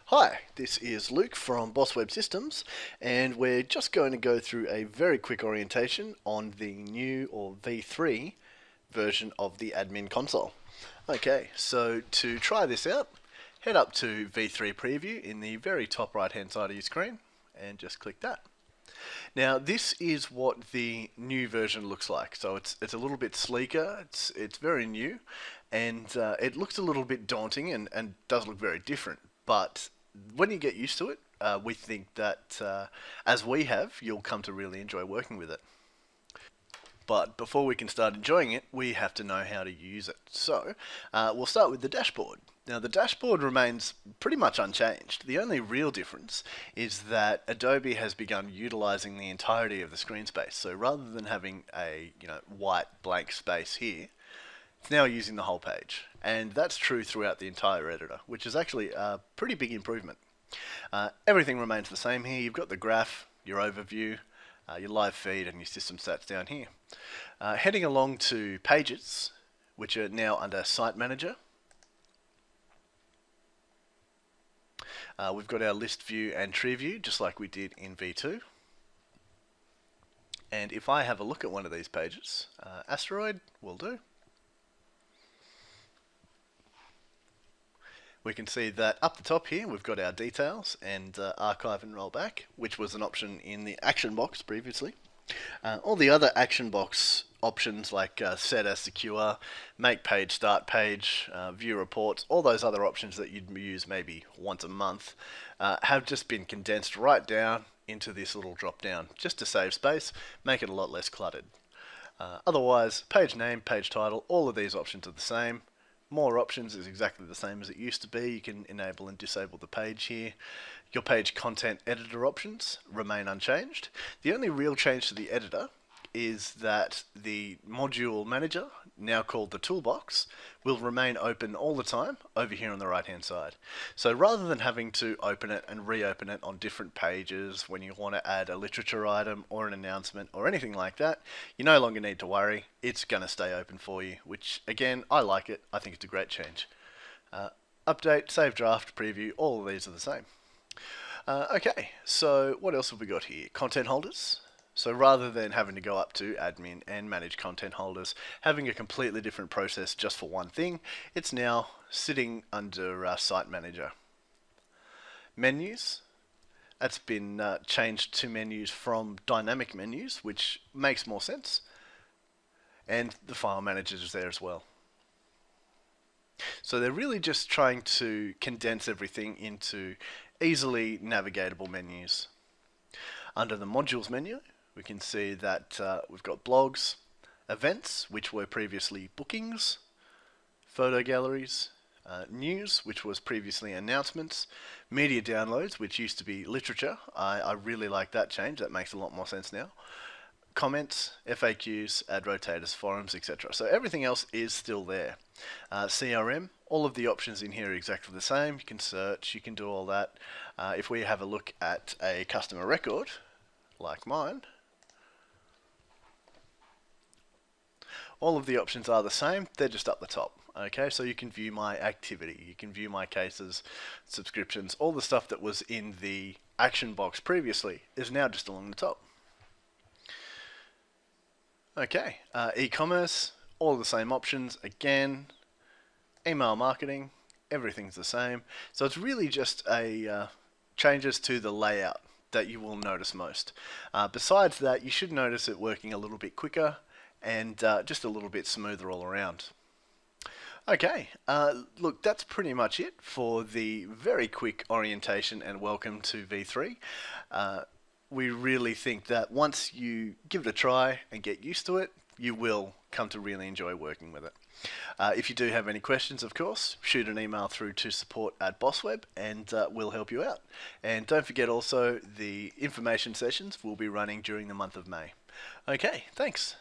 Hi, this is Luke from Boss Web Systems, and we're just going to go through a very quick orientation on the new or V3 version of the admin console. Okay, so to try this out, head up to V3 Preview in the very top right hand side of your screen and just click that. Now this is what the new version looks like. So it's a little bit sleeker, it's very new, and it looks a little bit daunting and does look very different. But when you get used to it, we think that as we have, you'll come to really enjoy working with it. But before we can start enjoying it, we have to know how to use it. So we'll start with the dashboard. Now the dashboard remains pretty much unchanged. The only real difference is that Adobe has begun utilizing the entirety of the screen space. So rather than having a white blank space here, it's now using the whole page. And that's true throughout the entire editor, which is actually a pretty big improvement. Everything remains the same here. You've got the graph, your overview, your live feed and your system stats down here. Heading along to pages, which are now under Site Manager. We've got our list view and tree view, just like we did in V2. And if I have a look at one of these pages, Asteroid will do. We can see that up the top here we've got our details and archive and roll back, which was an option in the action box previously. All the other action box options like set as secure, make page, start page, view reports, all those other options that you'd use maybe once a month have just been condensed right down into this little drop down just to save space, make it a lot less cluttered. Otherwise, page name, page title, all of these options are the same. More options is exactly the same as it used to be. You can enable and disable the page here. Your page content editor options remain unchanged. The only real change to the editor is that the module manager, now called the toolbox, will remain open all the time over here on the right hand side. So rather than having to open it and reopen it on different pages when you want to add a literature item or an announcement or anything like that, you no longer need to worry. It's going to stay open for you, which again, I like it. I think it's a great change. Update, save draft, preview, all of these are the same. Okay, so what else have we got here? Content holders. So rather than having to go up to admin and manage content holders, having a completely different process just for one thing, it's now sitting under Site Manager. Menus, that's been changed to menus from dynamic menus, which makes more sense. And the file manager is there as well. So they're really just trying to condense everything into easily navigatable menus. Under the modules menu, we can see that we've got blogs, events, which were previously bookings, photo galleries, news, which was previously announcements, media downloads, which used to be literature. I really like that change. That makes a lot more sense now. Comments, FAQs, ad rotators, forums, etc. So everything else is still there. CRM, all of the options in here are exactly the same. You can search, you can do all that. If we have a look at a customer record, like mine, all of the options are the same, they're just up the top. Okay, so you can view my activity, you can view my cases, subscriptions, all the stuff that was in the action box previously is now just along the top. Okay, e-commerce, all the same options again. Email marketing, everything's the same. So it's really just a changes to the layout that you will notice most. Besides that, you should notice it working a little bit quicker and just a little bit smoother all around. Okay, look, that's pretty much it for the very quick orientation and welcome to V3. We really think that once you give it a try and get used to it, you will come to really enjoy working with it. If you do have any questions, of course, shoot an email through to support@bossweb and we'll help you out. And don't forget also, the information sessions will be running during the month of May. Okay, thanks.